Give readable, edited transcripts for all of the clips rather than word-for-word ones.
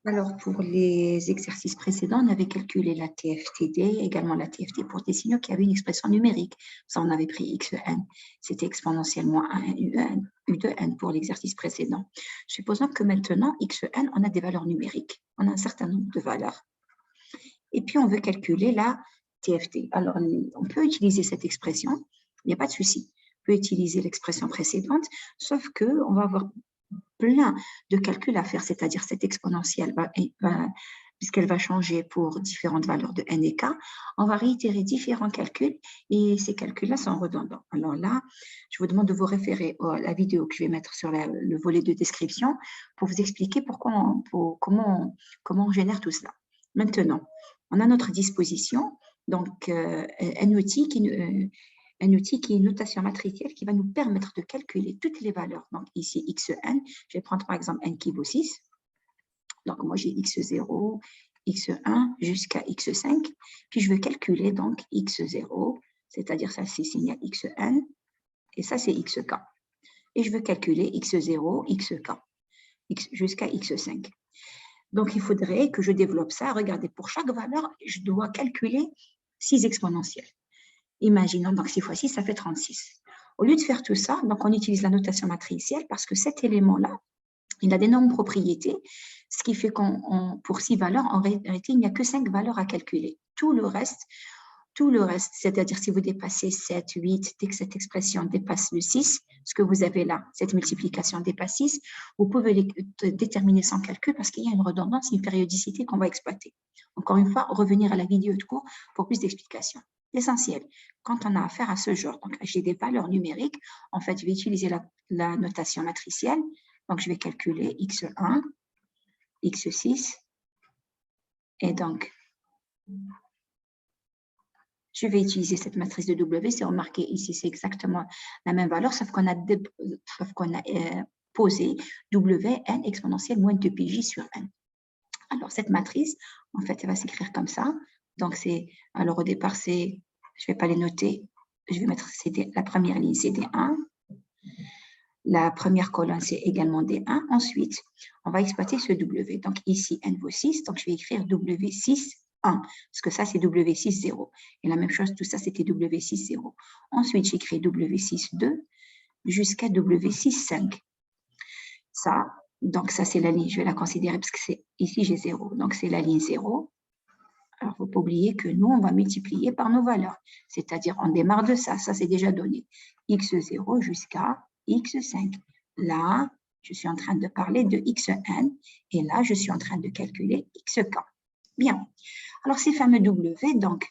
Alors, pour les exercices précédents, on avait calculé la TFTD, également la TFT pour des signaux qui avaient une expression numérique. Ça, on avait pris xn, c'était exponentiellement 1 un u de n pour l'exercice précédent. Supposons que maintenant, xn, on a des valeurs numériques, on a un certain nombre de valeurs. Et puis, on veut calculer la TFT. Alors, on peut utiliser cette expression, il n'y a pas de souci. On peut utiliser l'expression précédente, sauf qu'on va avoir plein de calculs à faire, c'est-à-dire cette exponentielle, puisqu'elle va changer pour différentes valeurs de n et k, on va réitérer différents calculs et ces calculs-là sont redondants. Alors là, je vous demande de vous référer à la vidéo que je vais mettre sur le volet de description pour vous expliquer comment on génère tout cela. Maintenant, on a à notre disposition donc, un outil qui est une notation matricielle qui va nous permettre de calculer toutes les valeurs. Donc ici, xn, je vais prendre par exemple n qui vaut 6. Donc moi j'ai x0, x1 jusqu'à x5. Puis je veux calculer donc x0, c'est-à-dire ça c'est signal xn, et ça c'est xk. Et je veux calculer x0, xk, jusqu'à x5. Donc il faudrait que je développe ça. Regardez, pour chaque valeur, je dois calculer 6 exponentielles. Imaginons, donc 6 fois 6, ça fait 36. Au lieu de faire tout ça, donc on utilise la notation matricielle parce que cet élément-là, il a d'énormes propriétés, ce qui fait pour 6 valeurs, en réalité, il n'y a que 5 valeurs à calculer. Tout le reste, c'est-à-dire si vous dépassez 7, 8, dès que cette expression dépasse le 6, ce que vous avez là, cette multiplication dépasse 6, vous pouvez déterminer sans calcul parce qu'il y a une redondance, une périodicité qu'on va exploiter. Encore une fois, revenir à la vidéo de cours pour plus d'explications. L'essentiel, quand on a affaire à ce genre, donc j'ai des valeurs numériques, en fait, je vais utiliser la notation matricielle. Donc, je vais calculer x1, x6, et donc, je vais utiliser cette matrice de W. C'est remarqué ici, c'est exactement la même valeur, sauf qu'on a posé Wn exponentielle moins 2πj sur n. Alors, cette matrice, en fait, elle va s'écrire comme ça. Donc, alors au départ, je ne vais pas les noter, je vais mettre la première ligne, c'est D1. La première colonne, c'est également D1. Ensuite, on va exploiter ce W. Donc, ici, n vaut 6. Donc, je vais écrire W6, 1. Parce que ça, c'est W6, 0. Et la même chose, tout ça, c'était W6, 0. Ensuite, j'écris W6, 2 jusqu'à W6, 5. Ça, donc ça, c'est la ligne. Je vais la considérer parce que ici, j'ai 0. Donc, c'est la ligne 0. Alors, il ne faut pas oublier que nous, on va multiplier par nos valeurs. C'est-à-dire, on démarre de ça. Ça, c'est déjà donné. x0 jusqu'à x5. Là, je suis en train de parler de xn. Et là, je suis en train de calculer xk. Bien. Alors, ces fameux W, donc,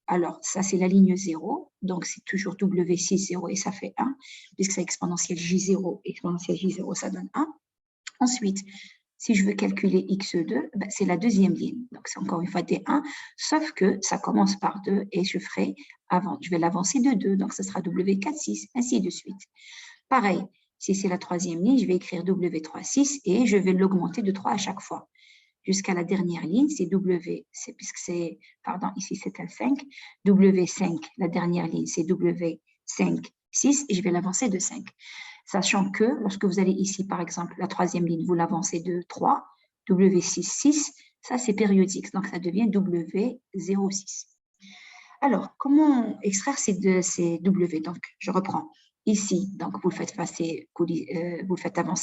alors, ça, c'est la ligne 0. Donc, c'est toujours W6, 0 et ça fait 1. Puisque c'est exponentielle J0, exponentielle J0, ça donne 1. Ensuite, si je veux calculer x2, ben c'est la deuxième ligne. Donc, c'est encore une fois D1, sauf que ça commence par 2 et je vais l'avancer de 2. Donc, ce sera W4,6, ainsi de suite. Pareil, si c'est la troisième ligne, je vais écrire W3,6 et je vais l'augmenter de 3 à chaque fois. Jusqu'à la dernière ligne, c'est ici c'est un 5. W5, la dernière ligne, c'est W5,6 et je vais l'avancer de 5. Sachant que lorsque vous allez ici, par exemple, la troisième ligne, vous l'avancez de 3, W6, 6, ça c'est périodique, donc ça devient W06. Alors, comment extraire ces W? Donc, je reprends. Ici, donc, vous le faites avancer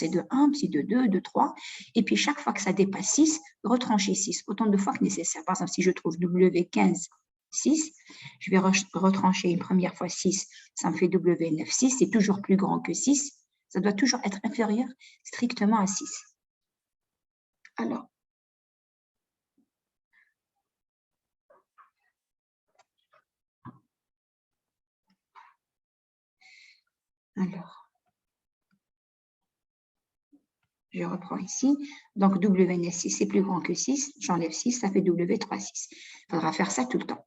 de 1, puis de 2, de 3, et puis chaque fois que ça dépasse 6, retranchez 6, autant de fois que nécessaire. Par exemple, si je trouve W15, 6, je vais retrancher une première fois 6, ça me fait W9, 6, c'est toujours plus grand que 6, ça doit toujours être inférieur strictement à 6. Alors, je reprends ici. Donc, W9,6, c'est plus grand que 6. J'enlève 6, ça fait W3,6. Il faudra faire ça tout le temps.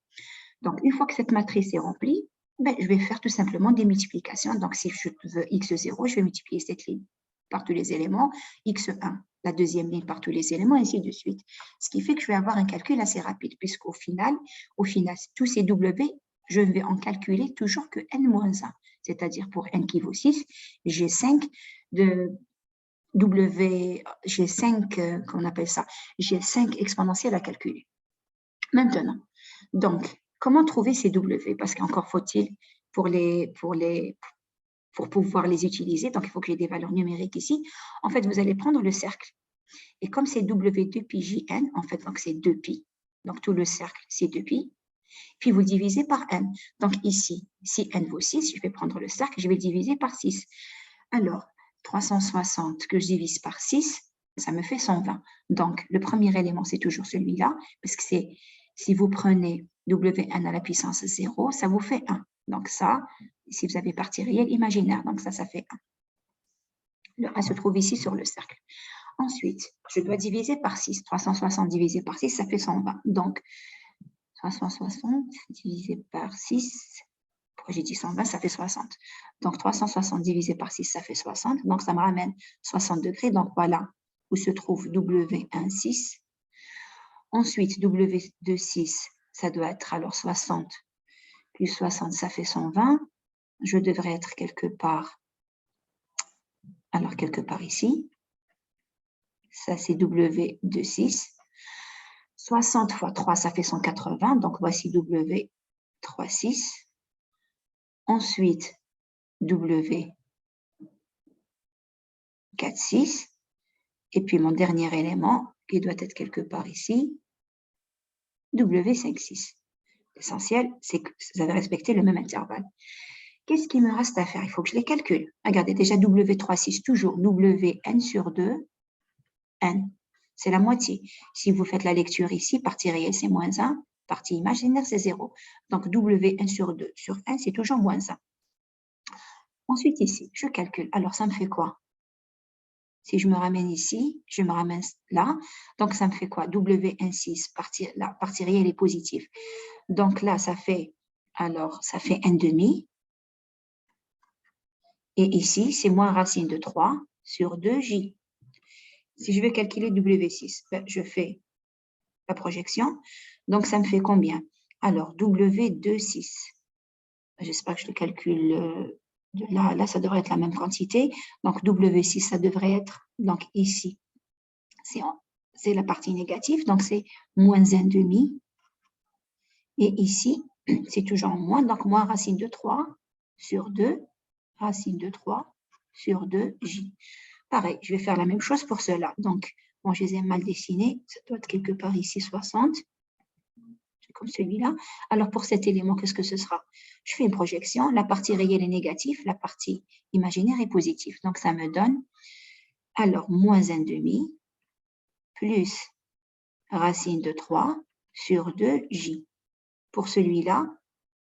Donc, une fois que cette matrice est remplie, je vais faire tout simplement des multiplications. Donc, si je veux x0, je vais multiplier cette ligne par tous les éléments, x1, la deuxième ligne par tous les éléments, ainsi de suite. Ce qui fait que je vais avoir un calcul assez rapide, puisqu'au final, tous ces W, je vais en calculer toujours que n-1. C'est-à-dire pour n qui vaut 6, j'ai 5 de j'ai 5, qu'on appelle ça, j'ai 5 exponentielles à calculer. Maintenant, donc, comment trouver ces W? Parce qu'encore faut-il, pour pouvoir les utiliser, donc il faut que j'ai des valeurs numériques ici. En fait, vous allez prendre le cercle. Et comme c'est W2pi Jn, en fait, donc c'est 2pi. Donc, tout le cercle, c'est 2pi. Puis, vous divisez par n. Donc, ici, si n vaut 6, je vais prendre le cercle, je vais le diviser par 6. Alors, 360 que je divise par 6, ça me fait 120. Donc, le premier élément, c'est toujours celui-là, parce que c'est, si vous prenez Wn à la puissance 0, ça vous fait 1. Donc, ça, si vous avez partie réelle imaginaire, donc ça fait 1. Le 1 se trouve ici sur le cercle. Ensuite, je dois diviser par 6. 360 divisé par 6, ça fait 120. Donc, 360 divisé par 6, pourquoi j'ai dit 120, ça fait 60. Donc, 360 divisé par 6, ça fait 60. Donc, ça me ramène 60 degrés. Donc, voilà où se trouve W1,6. Ensuite, W2,6, ça doit être alors 60 plus 60, ça fait 120. Je devrais être quelque part, alors quelque part ici. Ça, c'est W2,6. 60 fois 3, ça fait 180. Donc, voici W3,6. Ensuite, W4,6. Et puis, mon dernier élément, qui doit être quelque part ici, W5,6. L'essentiel, c'est que vous avez respecté le même intervalle. Qu'est-ce qu'il me reste à faire? Il faut que je les calcule. Regardez, déjà W3,6, toujours Wn sur 2, n. C'est la moitié. Si vous faites la lecture ici, partie réelle, c'est moins 1. Partie imaginaire, c'est 0. Donc, Wn sur 2 sur n, c'est toujours moins 1. Ensuite, ici, je calcule. Alors, ça me fait quoi? Si je me ramène ici, je me ramène là. Donc, ça me fait quoi? W1,6, la partie réelle est positive. Donc, là, ça fait n demi. Et ici, c'est moins racine de 3 sur 2j. Si je veux calculer W6, ben, je fais la projection. Donc, ça me fait combien? Alors, W2,6. J'espère que je le calcule de là. Là, ça devrait être la même quantité. Donc, W6, ça devrait être donc ici. C'est la partie négative. Donc, c'est moins 1 demi. Et ici, c'est toujours moins. Donc, moins racine de 3 sur 2. Racine de 3 sur 2j. Pareil, je vais faire la même chose pour cela. Donc, bon, je les ai mal dessinés. Ça doit être quelque part ici 60. C'est comme celui-là. Alors, pour cet élément, qu'est-ce que ce sera? Je fais une projection. La partie réelle est négative. La partie imaginaire est positive. Donc, ça me donne, alors, moins 1 demi plus racine de 3 sur 2j. Pour celui-là,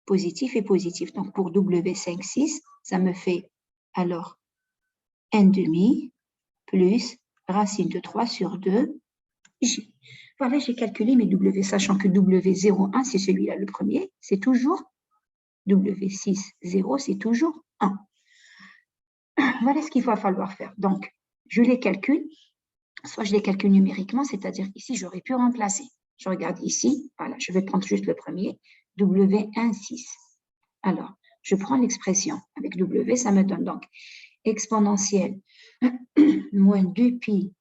positif et positif. Donc, pour W5,6, ça me fait, alors, n demi plus racine de 3 sur 2j. Voilà, j'ai calculé mes W, sachant que W01, c'est celui-là le premier, c'est toujours W6,0, c'est toujours 1. Voilà ce qu'il va falloir faire. Donc, je les calcule, soit je les calcule numériquement, c'est-à-dire ici, j'aurais pu remplacer. Je regarde ici, voilà, je vais prendre juste le premier, W1,6. Alors, je prends l'expression avec W, ça me donne donc exponentielle moins 2pi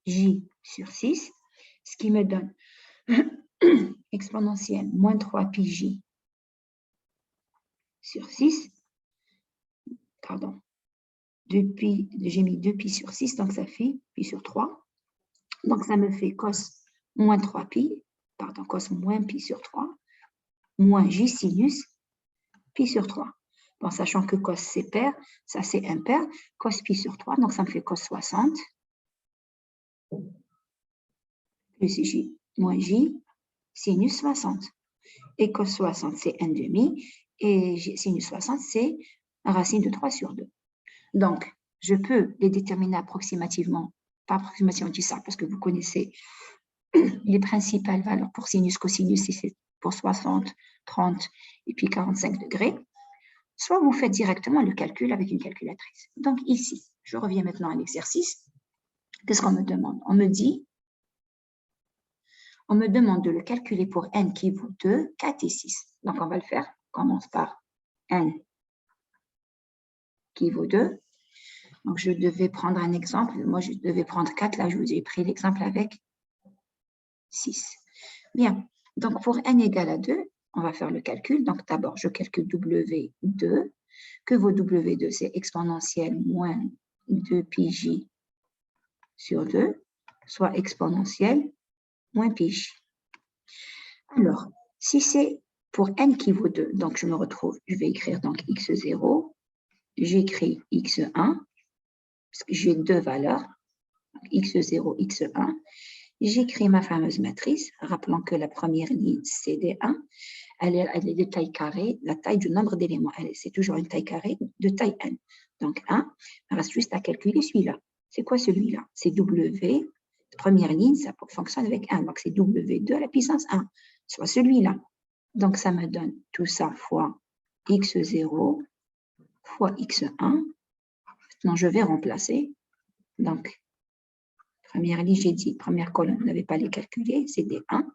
j sur 6, ce qui me donne exponentielle moins 3pi j sur 6, pardon, j'ai mis 2pi sur 6, donc ça fait pi sur 3. Donc, ça me fait cos moins 3pi, pardon, cos moins pi sur 3, moins j sinus pi sur 3. Bon, sachant que cos c'est pair, ça c'est impair, cos pi sur 3, donc ça me fait cos 60, plus j, moins j, sinus 60. Et cos 60, c'est n demi, et sinus 60, c'est racine de 3 sur 2. Donc, je peux les déterminer approximativement, pas approximativement, je dis ça parce que vous connaissez les principales valeurs pour sinus, cosinus, si c'est pour 60, 30 et puis 45 degrés. Soit vous faites directement le calcul avec une calculatrice. Donc ici, je reviens maintenant à l'exercice. Qu'est-ce qu'on me demande? On me demande de le calculer pour n qui vaut 2, 4 et 6. Donc on va le faire. On commence par n qui vaut 2. Donc, je devais prendre un exemple. Moi, je devais prendre 4. Là, je vous ai pris l'exemple avec 6. Bien. Donc, pour n égale à 2, on va faire le calcul. Donc, d'abord, je calcule W2, que vaut W2? C'est exponentielle moins 2πj sur 2, soit exponentielle moins πj. Alors, si c'est pour n qui vaut 2, donc je me retrouve, je vais écrire donc x0, j'écris x1, parce que j'ai deux valeurs, x0, x1, j'écris ma fameuse matrice, rappelant que la première ligne, c'est D1, elle est de taille carrée, la taille du nombre d'éléments, c'est toujours une taille carrée de taille n. Donc 1, il reste juste à calculer celui-là. C'est quoi celui-là? C'est W, première ligne, ça fonctionne avec 1, donc c'est W2 à la puissance 1, soit celui-là. Donc ça me donne tout ça fois x0 fois x1. Maintenant, je vais remplacer. Donc, première ligne, j'ai dit, première colonne, vous n'avez pas les calculer, c'est D1.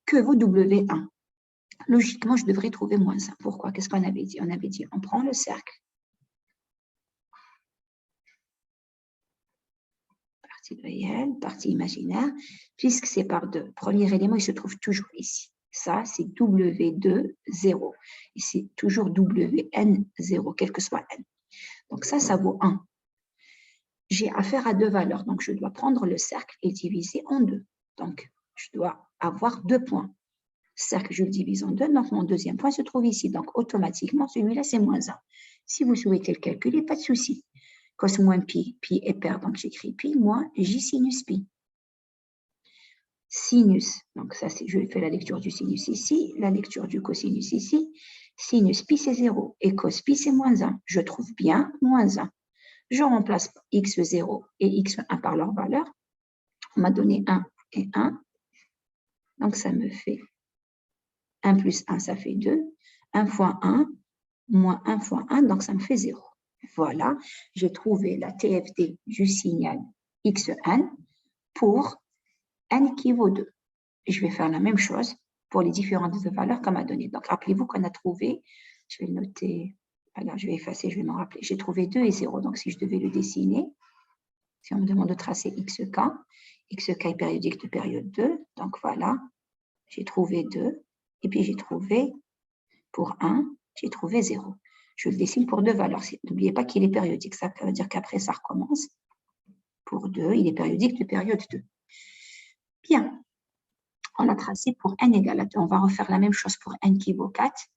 Que vaut W1? Logiquement, je devrais trouver moins 1. Pourquoi? Qu'est-ce qu'on avait dit? On avait dit, on prend le cercle. Partie réelle, partie imaginaire, puisque c'est par 2. Premier élément, il se trouve toujours ici. Ça, c'est W2, 0. Et c'est toujours Wn, 0, quel que soit n. Donc ça, ça vaut 1. J'ai affaire à deux valeurs, donc je dois prendre le cercle et diviser en 2. Donc, je dois avoir 2 points. Cercle, je le divise en 2, donc mon deuxième point se trouve ici. Donc, automatiquement, celui-là, c'est moins 1. Si vous souhaitez le calculer, pas de souci. Cos moins pi, pi est pair, donc j'écris pi moins j sinus pi. Sinus, donc ça, je fais la lecture du sinus ici, la lecture du cosinus ici. Sinus pi, c'est 0 et cos pi, c'est moins 1. Je trouve bien moins 1. Je remplace x0 et x1 par leur valeur. On m'a donné 1 et 1. Donc, ça me fait 1 plus 1, ça fait 2. 1 fois 1, moins 1 fois 1, donc ça me fait 0. Voilà, j'ai trouvé la TFD du signal xn pour n qui vaut 2. Et je vais faire la même chose pour les différentes valeurs qu'on m'a données. Donc, rappelez-vous qu'on a trouvé, je vais le noter, alors je vais effacer, je vais m'en rappeler. J'ai trouvé 2 et 0, donc si je devais le dessiner, si on me demande de tracer xk est périodique de période 2, donc voilà, j'ai trouvé 2, et puis j'ai trouvé, pour 1, j'ai trouvé 0. Je le dessine pour deux valeurs. N'oubliez pas qu'il est périodique, ça veut dire qu'après, ça recommence. Pour 2, il est périodique de période 2. Bien, on l'a tracé pour n égale à 2. On va refaire la même chose pour n qui vaut 4.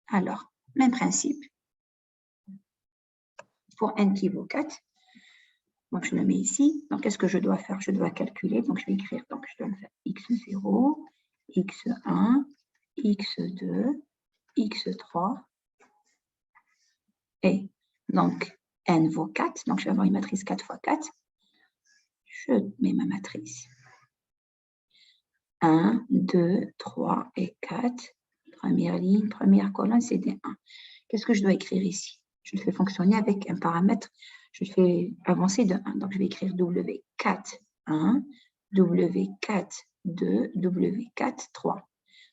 Alors, même principe. Pour n qui vaut 4, donc je le mets ici. Donc, qu'est-ce que je dois faire? Je dois calculer. Donc, je vais écrire. Donc, je dois faire x0, x1, x2, x3. Et donc, n vaut 4. Donc, je vais avoir une matrice 4 fois 4. Je mets ma matrice. 1, 2, 3 et 4. Première ligne, première colonne, c'est des 1. Qu'est-ce que je dois écrire ici? Je le fais fonctionner avec un paramètre. Je le fais avancer de 1. Donc, je vais écrire W4, 1, W4, 2, W4, 3.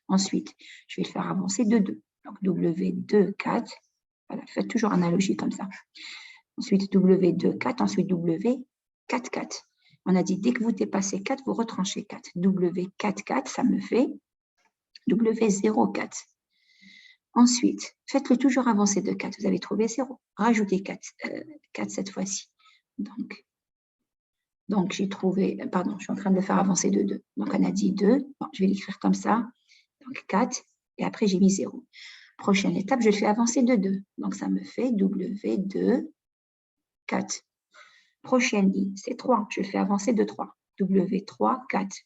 Ensuite, je vais le faire avancer de 2. Donc, W2, 4. Voilà, faites toujours analogie comme ça. Ensuite, W2, 4. Ensuite, W4, 4. On a dit, dès que vous dépassez 4, vous retranchez 4. W4, 4, ça me fait W0, 4. Ensuite, faites-le toujours avancer de 4. Vous avez trouvé 0. Rajoutez 4, 4 cette fois-ci. Donc j'ai trouvé, pardon, je suis en train de le faire avancer de 2. Donc, on a dit 2. Bon, je vais l'écrire comme ça. Donc, 4. Et après, j'ai mis 0. Prochaine étape, je le fais avancer de 2. Donc, ça me fait W2, 4. Prochaine ligne, c'est 3. Je le fais avancer de 3. W3, 4.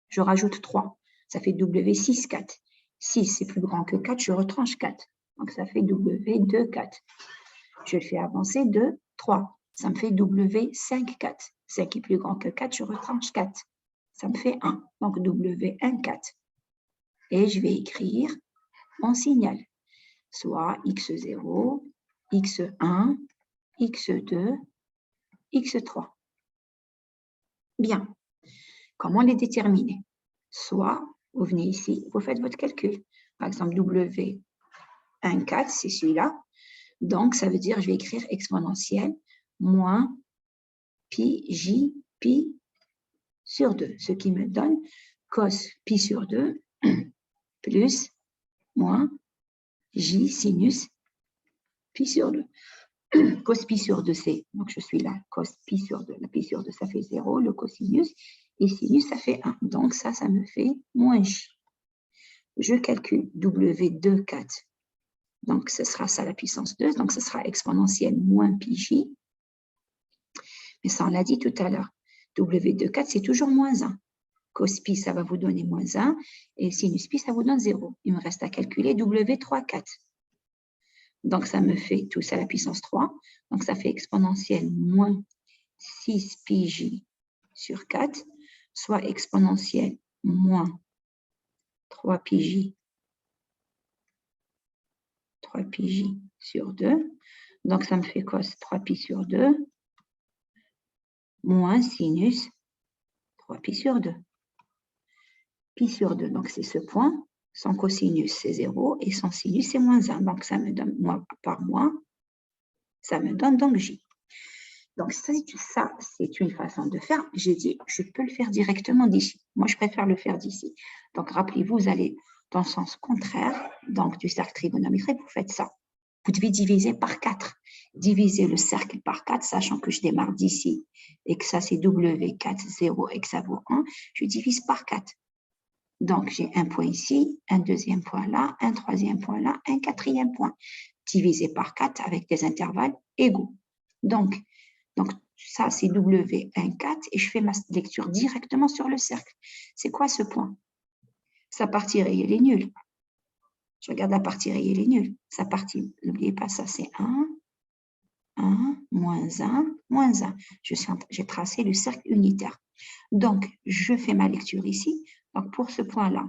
Je rajoute 3. Ça fait W6, 4. 6, c'est plus grand que 4, je retranche 4. Donc, ça fait W2, 4. Je le fais avancer de 3. Ça me fait W5, 4. 5 est plus grand que 4, je retranche 4. Ça me fait 1. Donc, W1, 4. Et je vais écrire mon signal. Soit X0, X1, X2, X3. Bien. Comment les déterminer? Soit, vous venez ici, vous faites votre calcul. Par exemple, W1, 4, c'est celui-là. Donc, ça veut dire, je vais écrire exponentielle moins pi j pi sur 2, ce qui me donne cos pi sur 2 plus moins j sinus pi sur 2. Cos pi sur 2, c'est, donc je suis là, cos pi sur 2. La pi sur 2, ça fait 0, le cosinus, et sinus, ça fait 1. Donc, ça me fait moins j. Je calcule W2, 4. Donc, ce sera ça la puissance 2. Donc, ce sera exponentielle moins pi j. Mais ça, on l'a dit tout à l'heure. W2, 4, c'est toujours moins 1. Cos pi, ça va vous donner moins 1. Et sinus pi, ça vous donne 0. Il me reste à calculer W3, 4. Donc, ça me fait tout ça à la puissance 3. Donc, ça fait exponentielle moins 6 pi j sur 4, soit exponentielle moins 3 pi j sur 2. Donc, ça me fait cos 3 pi sur 2 moins sinus 3 pi sur 2. Pi sur 2, donc c'est ce point. Son cosinus, c'est 0 et son sinus, c'est moins 1. Donc, ça me donne moins par moins. Ça me donne donc j. Donc, ça, c'est une façon de faire. J'ai dit, je peux le faire directement d'ici. Moi, je préfère le faire d'ici. Donc, rappelez-vous, vous allez dans le sens contraire donc du cercle trigonométrique, vous faites ça. Vous devez diviser par 4. Diviser le cercle par 4, sachant que je démarre d'ici et que ça, c'est W4, 0 et que ça vaut 1. Je divise par 4. Donc, j'ai un point ici, un deuxième point là, un troisième point là, un quatrième point. Divisé par 4 avec des intervalles égaux. Donc ça, c'est W1, 4 et je fais ma lecture directement sur le cercle. C'est quoi ce point? Sa partie réelle est nulle. Je regarde la partie réelle est nulle. Sa partie, n'oubliez pas ça, c'est 1, 1, moins 1, moins 1. J'ai tracé le cercle unitaire. Donc, je fais ma lecture ici. Donc, pour ce point-là,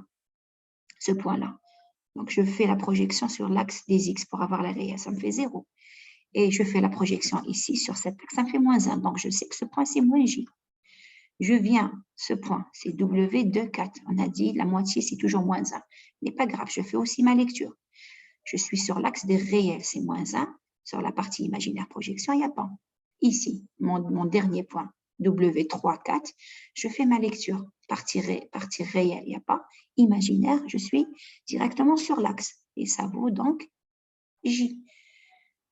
donc je fais la projection sur l'axe des x pour avoir la réelle, ça me fait 0. Et je fais la projection ici sur cet axe, ça me fait moins 1. Donc, je sais que ce point, c'est moins j. Je viens, ce point, c'est W2, 4. On a dit la moitié, c'est toujours moins 1. Mais pas grave, je fais aussi ma lecture. Je suis sur l'axe des réels, c'est moins 1. Sur la partie imaginaire projection, il n'y a pas. Ici, mon dernier point, W3, 4, je fais ma lecture. Partie réelle, il n'y a pas. Imaginaire, je suis directement sur l'axe. Et ça vaut donc J.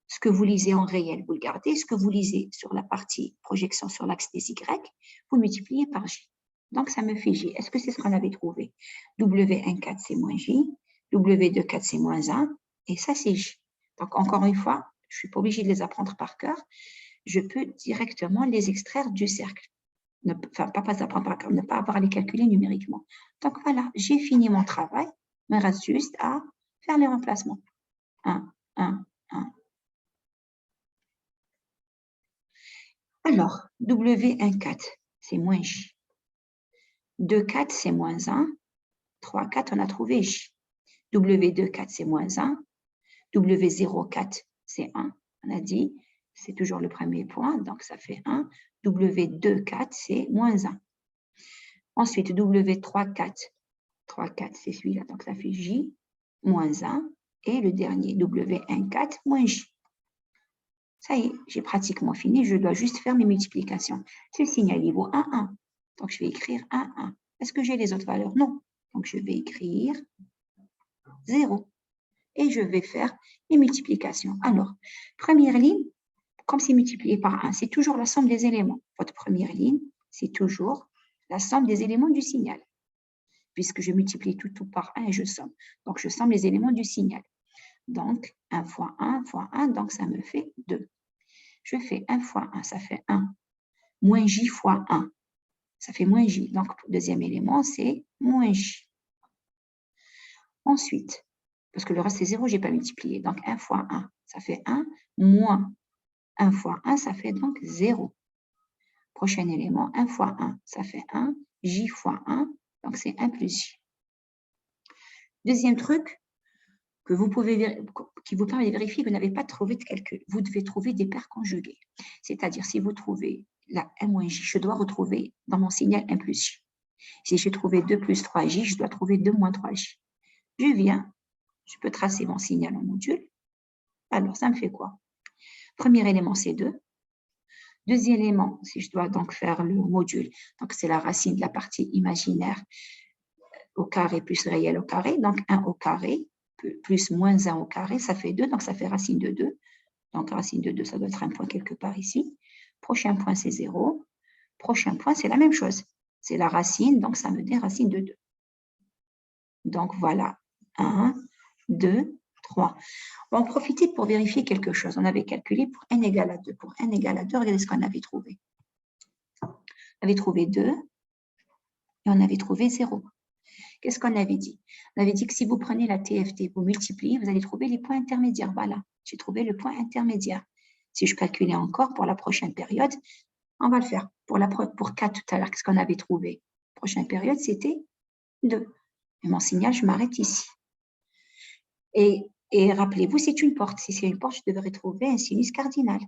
Ce que vous lisez en réel, vous le gardez. Ce que vous lisez sur la partie projection sur l'axe des Y, vous multipliez par J. Donc, ça me fait J. Est-ce que c'est ce qu'on avait trouvé? W1, 4, c'est moins J. W2, 4, c'est moins 1. Et ça, c'est J. Donc, encore une fois, je ne suis pas obligée de les apprendre par cœur. Je peux directement les extraire du cercle. Enfin, pas apprendre par cœur, ne pas avoir à les calculer numériquement. Donc, voilà, j'ai fini mon travail. Il me reste juste à faire les remplacements. 1, 1, 1. Alors, W1, 4, c'est moins J. 2, 4, c'est moins 1. 3, 4, on a trouvé J. W2, 4, c'est moins 1. W0, 4, c'est 1. On a dit, c'est toujours le premier point, donc ça fait 1. W2, 4, c'est moins 1. Ensuite, W3, 4. 3, 4, c'est celui-là, donc ça fait J, moins 1. Et le dernier, W1, 4, moins J. Ça y est, j'ai pratiquement fini. Je dois juste faire mes multiplications. Ce signal, il vaut 1, 1. Donc, je vais écrire 1, 1. Est-ce que j'ai les autres valeurs? Non. Donc, je vais écrire 0. Et je vais faire les multiplications. Alors, première ligne, comme c'est multiplié par 1, c'est toujours la somme des éléments. Votre première ligne, c'est toujours la somme des éléments du signal. Puisque je multiplie tout par 1 et je somme. Donc, je somme les éléments du signal. Donc, 1 fois 1 fois 1, donc ça me fait 2. Je fais 1 fois 1, ça fait 1. Moins j fois 1, ça fait moins j. Donc, le deuxième élément, c'est moins j. Ensuite, parce que le reste, c'est 0, je n'ai pas multiplié. Donc, 1 fois 1, ça fait 1. Moins 1 fois 1, ça fait donc 0. Prochain élément, 1 fois 1, ça fait 1. J fois 1, donc c'est 1 plus j. Deuxième truc, qui vous permet de vérifier que vous n'avez pas trouvé de calcul. Vous devez trouver des paires conjuguées. C'est-à-dire, si vous trouvez la 1 moins j, je dois retrouver dans mon signal 1 plus j. Si j'ai trouvé 2 plus 3j, je dois trouver 2 moins 3j. Je viens, je peux tracer mon signal en module. Alors, ça me fait quoi? Premier élément, c'est 2. Deuxième élément, si je dois donc faire le module, donc c'est la racine de la partie imaginaire au carré plus réel au carré, donc 1 au carré plus moins 1 au carré, ça fait 2, donc ça fait racine de 2. Donc racine de 2, ça doit être un point quelque part ici. Prochain point, c'est 0. Prochain point, c'est la même chose. C'est la racine, donc ça me donne racine de 2. Donc voilà, 1, 2, 3. On va en profiter pour vérifier quelque chose. On avait calculé pour n égale à 2. Pour n égale à 2, regardez ce qu'on avait trouvé. On avait trouvé 2 et on avait trouvé 0. Qu'est-ce qu'on avait dit? On avait dit que si vous prenez la TFT, vous multipliez, vous allez trouver les points intermédiaires. Voilà, j'ai trouvé le point intermédiaire. Si je calculais encore pour la prochaine période, on va le faire. Pour 4 tout à l'heure, qu'est-ce qu'on avait trouvé? Prochaine période, c'était 2. Et mon signal, je m'arrête ici. Et rappelez-vous, c'est une porte. Si c'est une porte, je devrais trouver un sinus cardinal.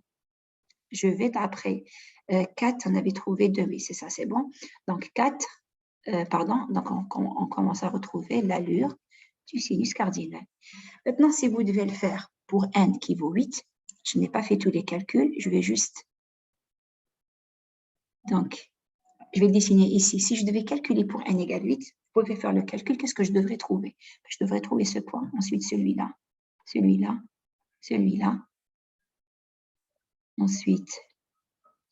Je vais d'après 4, on avait trouvé 2, mais c'est ça, c'est bon. Donc 4, donc on commence à retrouver l'allure du sinus cardinal. Maintenant, si vous devez le faire pour n qui vaut 8, je n'ai pas fait tous les calculs, je vais juste... Donc, je vais le dessiner ici. Si je devais calculer pour n égale 8, vous pouvez faire le calcul, qu'est-ce que je devrais trouver? Je devrais trouver ce point, ensuite celui-là, celui-là, celui-là, ensuite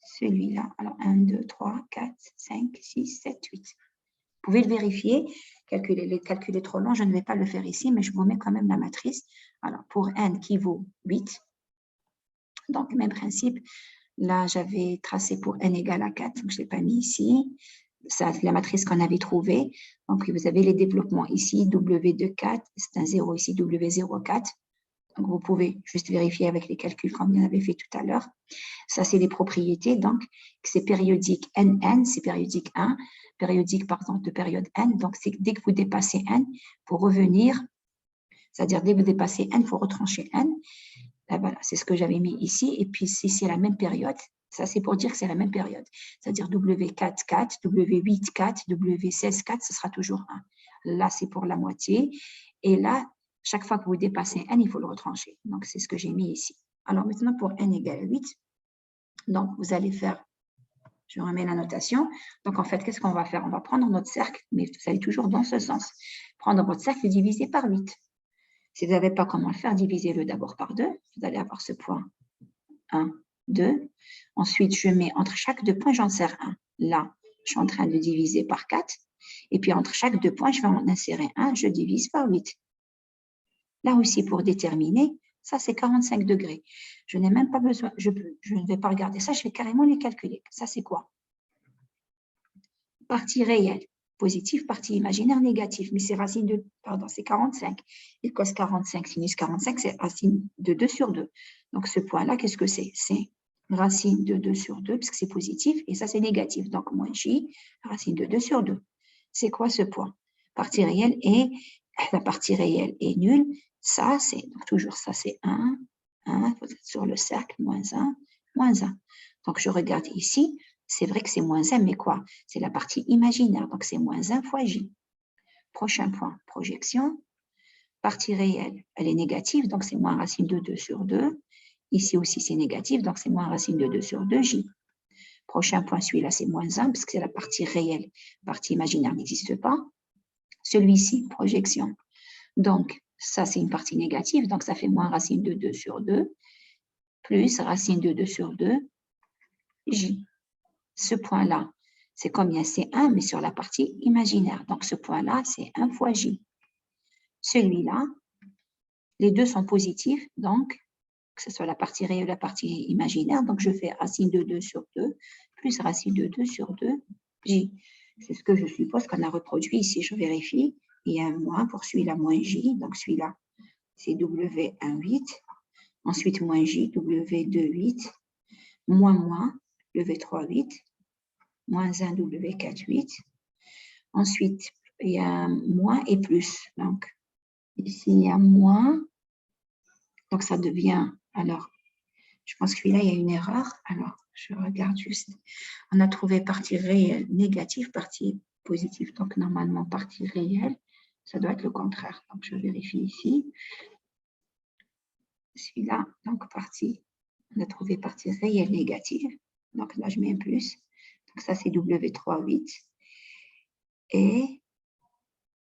celui-là. Alors, 1, 2, 3, 4, 5, 6, 7, 8. Vous pouvez le vérifier. Les calculs est trop long, je ne vais pas le faire ici, mais je vous mets quand même la matrice. Alors, pour n qui vaut 8, donc même principe, là, j'avais tracé pour n égale à 4, donc je ne l'ai pas mis ici. Ça, c'est la matrice qu'on avait trouvée. Donc, vous avez les développements ici, W de 4, c'est un 0 ici, W04. Donc, vous pouvez juste vérifier avec les calculs comme on avait fait tout à l'heure. Ça, c'est les propriétés. Donc, c'est périodique NN, c'est périodique 1, périodique, par exemple, de période N. Donc, c'est dès que vous dépassez N, pour revenir, c'est-à-dire dès que vous dépassez N, il faut retrancher N. Là, voilà, c'est ce que j'avais mis ici. Et puis, si c'est la même période, ça, c'est pour dire que c'est la même période. C'est-à-dire W4, 4, W8, 4, W16, 4, ce sera toujours 1. Là, c'est pour la moitié. Et là, chaque fois que vous dépassez n, il faut le retrancher. Donc, c'est ce que j'ai mis ici. Alors, maintenant, pour n égale 8, donc, vous allez faire, je remets la notation. Donc, en fait, qu'est-ce qu'on va faire? On va prendre notre cercle, mais vous allez toujours dans ce sens. Prendre votre cercle et diviser par 8. Si vous n'avez pas comment le faire, divisez-le d'abord par 2. Vous allez avoir ce point 1, 2. Ensuite, je mets entre chaque 2 points, j'en insère 1. Là, je suis en train de diviser par 4. Et puis, entre chaque 2 points, je vais en insérer 1, je divise par 8. Là aussi, pour déterminer, ça, c'est 45 degrés. Je n'ai même pas besoin, je ne vais pas regarder ça, je vais carrément les calculer. Ça, c'est quoi? Partie réelle, positive, partie imaginaire, négative. Mais c'est racine de, pardon, c'est 45. Et cos 45, sinus 45, c'est racine de 2 sur 2. Donc, ce point-là, qu'est-ce que c'est? C'est racine de 2 sur 2, puisque c'est positif, et ça, c'est négatif. Donc, moins j, racine de 2 sur 2. C'est quoi ce point? Partie réelle, et la partie réelle est nulle. Ça, c'est, donc toujours ça, c'est 1, vous êtes sur le cercle, moins 1, moins 1. Donc, je regarde ici, c'est vrai que c'est moins 1, mais quoi? C'est la partie imaginaire, donc c'est moins 1 fois j. Prochain point, projection. Partie réelle, elle est négative, donc c'est moins racine de 2 sur 2. Ici aussi, c'est négatif, donc c'est moins racine de 2 sur 2j. Prochain point, celui-là, c'est moins 1, parce que c'est la partie réelle. La partie imaginaire n'existe pas. Celui-ci, projection. Donc, ça, c'est une partie négative, donc ça fait moins racine de 2 sur 2, plus racine de 2 sur 2, j. Ce point-là, c'est combien? C'est 1, mais sur la partie imaginaire. Donc, ce point-là, c'est 1 fois j. Celui-là, les deux sont positifs, donc, que ce soit la partie réelle ou la partie imaginaire, donc je fais racine de 2 sur 2, plus racine de 2 sur 2, j. C'est ce que je suppose qu'on a reproduit ici, je vérifie. Il y a un moins pour celui-là, moins j, donc celui-là, c'est W18, ensuite moins j, W28, moins, W38, moins 1, W48. Ensuite, il y a un moins et plus. Donc, ici, il y a moins. Donc, ça devient, alors, je pense que là, il y a une erreur. Alors, je regarde juste. On a trouvé partie réelle négative, partie positive. Donc, normalement, partie réelle, ça doit être le contraire. Donc, je vérifie ici. Celui-là, donc partie, on a trouvé partie réelle négative. Donc là, je mets un plus. Donc ça, c'est W3, 8. Et,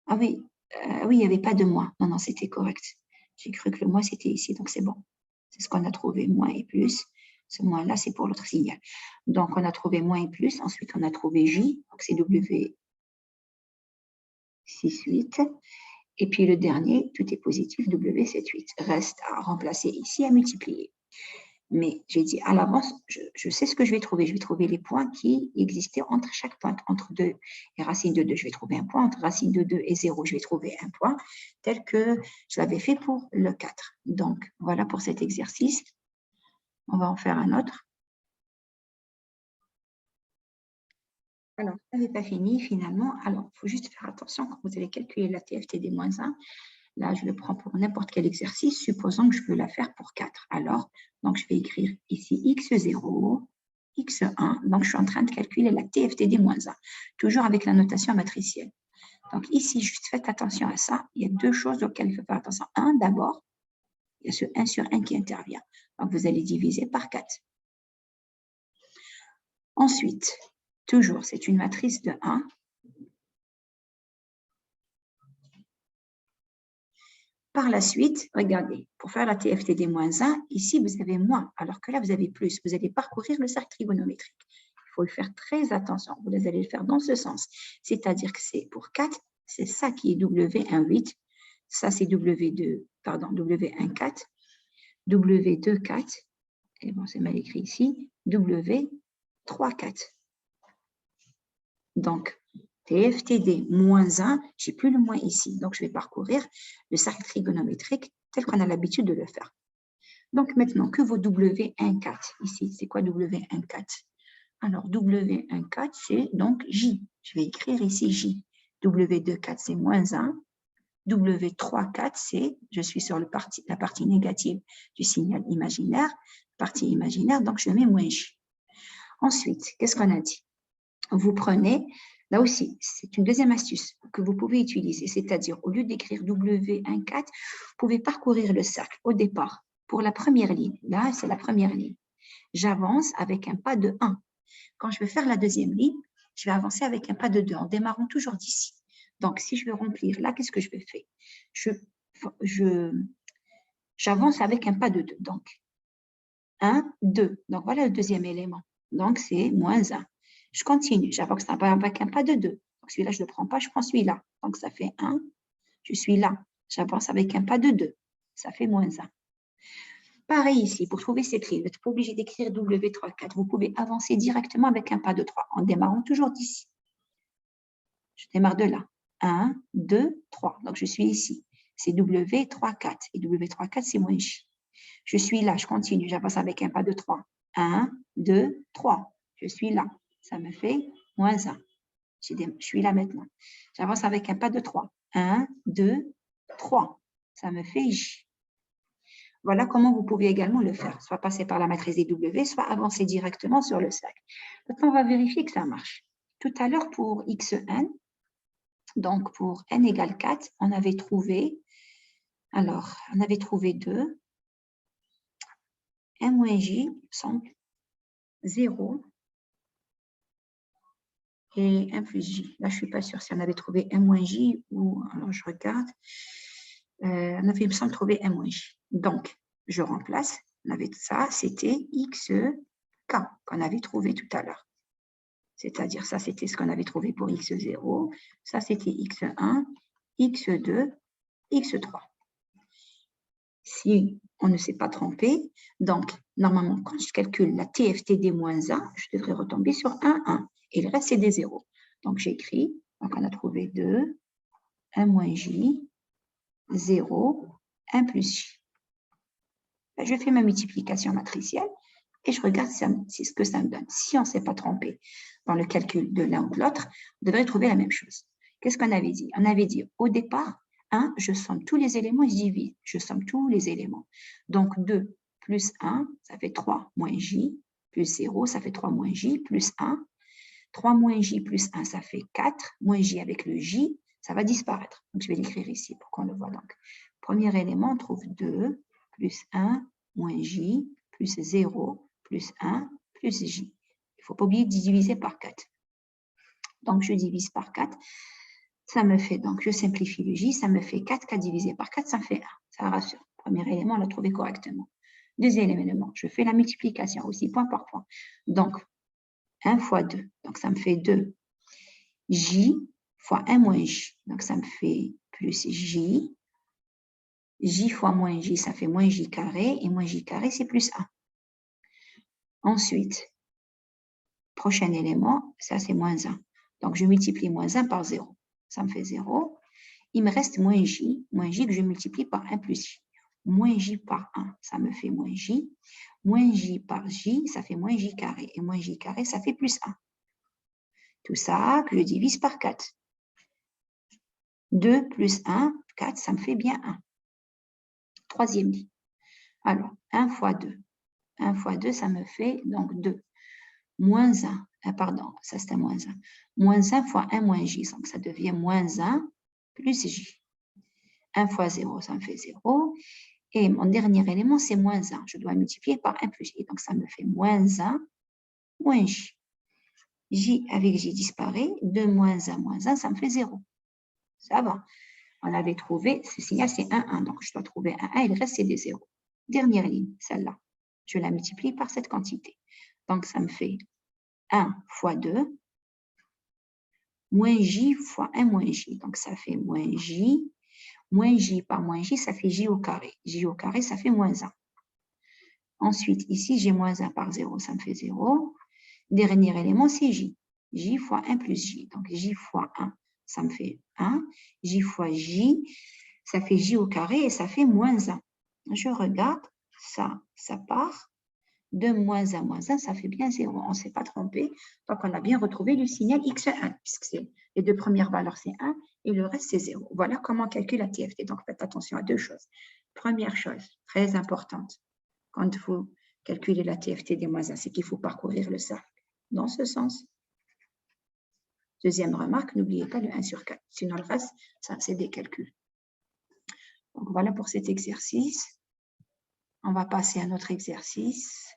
ah oui, oui, il n'y avait pas de moins. Non, non, c'était correct. J'ai cru que le moins, c'était ici, donc c'est bon. C'est ce qu'on a trouvé, moins et plus. Ce moins-là, c'est pour l'autre signal. Donc, on a trouvé moins et plus. Ensuite, on a trouvé J, donc c'est W6, 8. Et puis le dernier, tout est positif, W7, 8. Reste à remplacer ici, à multiplier. Mais j'ai dit à l'avance, je sais ce que je vais trouver. Je vais trouver les points qui existaient entre chaque point. Entre 2 et racine de 2, je vais trouver un point. Entre racine de 2 et 0, je vais trouver un point, tel que je l'avais fait pour le 4. Donc, voilà pour cet exercice. On va en faire un autre. Alors, ça n'est pas fini finalement. Alors, il faut juste faire attention quand vous allez calculer la TFT des moins 1. Là, je le prends pour n'importe quel exercice, supposons que je veux la faire pour 4. Alors, donc, je vais écrire ici x0, x1. Donc, je suis en train de calculer la TFT des moins 1, toujours avec la notation matricielle. Donc, ici, juste faites attention à ça. Il y a deux choses auxquelles il faut faire attention. Un, d'abord, il y a ce 1 sur 1 qui intervient. Donc, vous allez diviser par 4. Ensuite, toujours, c'est une matrice de 1. Par la suite, regardez, pour faire la TFT des moins 1, ici, vous avez moins, alors que là, vous avez plus. Vous allez parcourir le cercle trigonométrique. Il faut y faire très attention. Vous allez le faire dans ce sens. C'est-à-dire que c'est pour 4, c'est ça qui est W1,8. Ça, c'est W1,4. W2,4. Et bon, c'est mal écrit ici. W3,4. Donc, TFTD moins 1, je n'ai plus le moins ici. Donc, je vais parcourir le cercle trigonométrique tel qu'on a l'habitude de le faire. Donc, maintenant, que vaut W1,4 ici? C'est quoi W1,4? Alors, W1,4, c'est donc J. Je vais écrire ici J. W2,4, c'est moins 1. W3,4, c'est, je suis sur la partie négative du signal imaginaire, partie imaginaire, donc je mets moins J. Ensuite, qu'est-ce qu'on a dit? Vous prenez, là aussi, c'est une deuxième astuce que vous pouvez utiliser, c'est-à-dire au lieu d'écrire W1,4, vous pouvez parcourir le cercle au départ pour la première ligne. Là, c'est la première ligne. J'avance avec un pas de 1. Quand je vais faire la deuxième ligne, je vais avancer avec un pas de 2 en démarrant toujours d'ici. Donc, si je veux remplir là, qu'est-ce que je vais faire? J'avance avec un pas de 2. Donc, 1, 2. Donc, voilà le deuxième élément. Donc, c'est moins 1. Je continue, j'avance avec un pas de 2. Donc, celui-là, je ne le prends pas, je prends celui-là. Donc, ça fait 1. Je suis là. J'avance avec un pas de 2. Ça fait moins 1. Pareil ici, pour trouver cette ligne, vous n'êtes pas obligé d'écrire W3,4. Vous pouvez avancer directement avec un pas de 3 en démarrant toujours d'ici. Je démarre de là. 1, 2, 3. Donc, je suis ici. C'est W3,4. Et W3,4, c'est moins J. Je suis là, je continue, j'avance avec un pas de 3. 1, 2, 3. Je suis là. Ça me fait moins 1. Je suis là maintenant. J'avance avec un pas de 3. 1, 2, 3. Ça me fait J. Voilà comment vous pouvez également le faire. Soit passer par la matrice des W, soit avancer directement sur le cercle. Maintenant, on va vérifier que ça marche. Tout à l'heure, pour xn, donc pour n égale 4, on avait trouvé, alors, on avait trouvé 2, n moins j, il me semble, 0, et 1 plus j. Là, je ne suis pas sûre si on avait trouvé m moins j ou, alors je regarde, on avait, il me semble, trouvé m moins j. Donc, je remplace, on avait ça, c'était xk qu'on avait trouvé tout à l'heure. C'est-à-dire, ça, c'était ce qu'on avait trouvé pour x0, ça, c'était x1, x2, x3. Si on ne s'est pas trompé, donc, normalement, quand je calcule la TFT des moins 1, je devrais retomber sur 1, 1. Et le reste, c'est des 0. Donc, j'écris, donc on a trouvé 2, 1 moins j, 0, 1 plus j. Je fais ma multiplication matricielle et je regarde ce que ça me donne. Si on ne s'est pas trompé dans le calcul de l'un ou de l'autre, on devrait trouver la même chose. Qu'est-ce qu'on avait dit? On avait dit au départ, 1, je somme tous les éléments et je divise. Je somme tous les éléments. Donc, 2 plus 1, ça fait 3 moins j, plus 0, ça fait 3 moins j, plus 1. 3 moins j plus 1, ça fait 4. Moins j avec le j, ça va disparaître. Donc, je vais l'écrire ici pour qu'on le voit. Donc, premier élément, on trouve 2 plus 1 moins j plus 0 plus 1 plus j. Il ne faut pas oublier de diviser par 4. Donc, je divise par 4. Ça me fait, donc, je simplifie le j, ça me fait 4. 4 divisé par 4, ça fait 1. Ça rassure. Premier élément, on l'a trouvé correctement. Deuxième élément, je fais la multiplication aussi, point par point. Donc, 1 fois 2, donc ça me fait 2. J fois 1 moins j, donc ça me fait plus j. J fois moins j, ça fait moins j carré, et moins j carré, c'est plus 1. Ensuite, prochain élément, ça c'est moins 1. Donc, je multiplie moins 1 par 0. Ça me fait 0. Il me reste moins j que je multiplie par 1 plus j. Moins j par 1, ça me fait moins j. Moins j par j, ça fait moins j carré. Et moins j carré, ça fait plus 1. Tout ça, que je divise par 4. 2 plus 1, 4, ça me fait bien 1. Troisième lit. Alors, 1 fois 2. 1 fois 2, ça me fait donc 2. Moins 1, pardon, ça c'était moins 1. Moins 1 fois 1 moins j, donc ça devient moins 1 plus j. 1 fois 0, ça me fait 0. Et mon dernier élément, c'est moins 1. Je dois multiplier par 1 plus j. Donc, ça me fait moins 1 moins j. J avec j disparaît. 2 moins 1, ça me fait 0. Ça va. On avait trouvé, ce signal, c'est 1, 1. Donc, je dois trouver 1, 1. Il reste, c'est des 0. Dernière ligne, celle-là. Je la multiplie par cette quantité. Donc, ça me fait 1 fois 2 moins j fois 1 moins j. Donc, ça fait moins j. Moins j par moins j, ça fait j au carré. J au carré, ça fait moins 1. Ensuite, ici, j'ai moins 1 par 0, ça me fait 0. Dernier élément, c'est j. J fois 1 plus j. Donc, j fois 1, ça me fait 1. J fois j, ça fait j au carré et ça fait moins 1. Je regarde, ça part. De moins 1, ça fait bien 0. On ne s'est pas trompé. Donc, on a bien retrouvé le signal x1, puisque les deux premières valeurs, c'est 1 et le reste, c'est 0. Voilà comment on calcule la TFT. Donc, faites attention à deux choses. Première chose, très importante, quand vous calculez la TFT des moins 1, c'est qu'il faut parcourir le cercle dans ce sens. Deuxième remarque, n'oubliez pas le 1 sur 4. Sinon, le reste, ça, c'est des calculs. Donc, voilà pour cet exercice. On va passer à notre exercice.